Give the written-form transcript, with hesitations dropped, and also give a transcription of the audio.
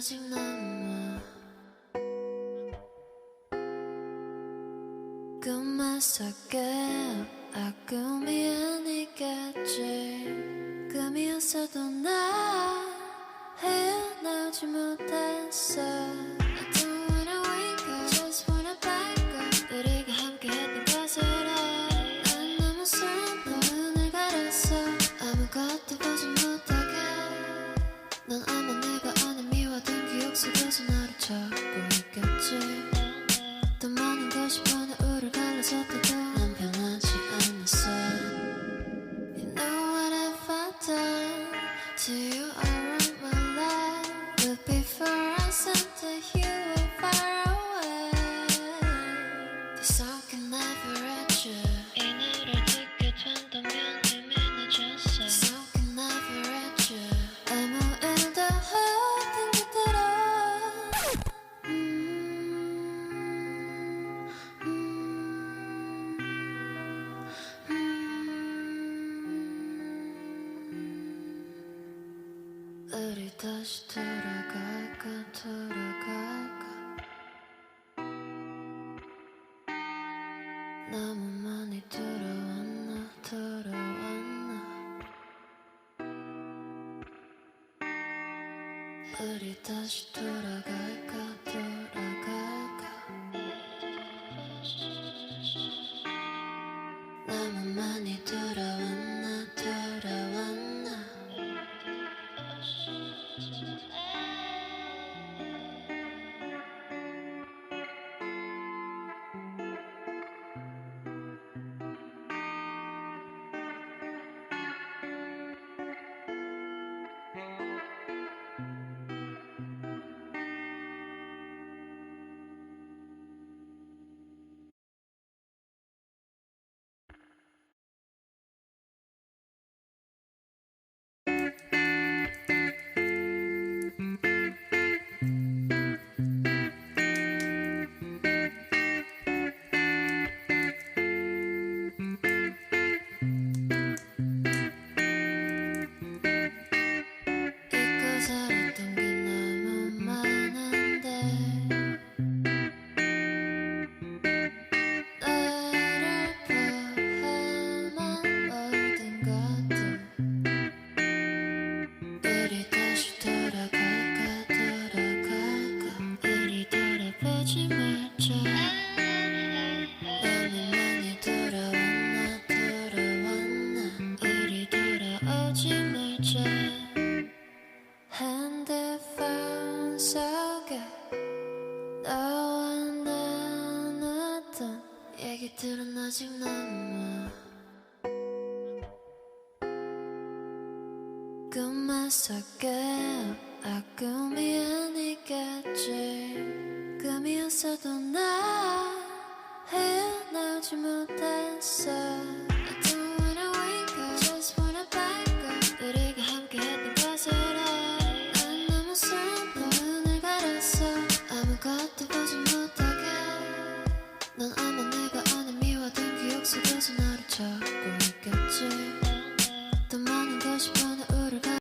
아직 남아 꿈만 속에 꿈이 아니겠지 꿈이었어도 나 헤어나오지 못했어 I don't wanna wake up just wanna back up 우리가 함께했던 것을 난 너무 슬퍼 눈을 가렸어 아무것도 보지 못하게 넌 아마 내가 아는 미워둔 기억 속에서 나를 찾고 있겠지 더 많은 것이 변해 우릴 갈라졌다도 난 변하지 않았어 You know what have I done to you all of my life But before I said that you were far away The song can never reach you 이 노래를 듣게 된다면 이미 늦었어 The song can never reach you 아무 일도 없던 그대로 우리 다시 돌아갈까 너무 많이 돌아왔나 우리 다시 돌아갈까 너무 많이 돌아왔나 핸드폰 속에 너와 나눴던 얘기들은 아직 남아 꿈만 속에 꿈이 아니겠지 꿈이었어도 나 헤어나오지 못했어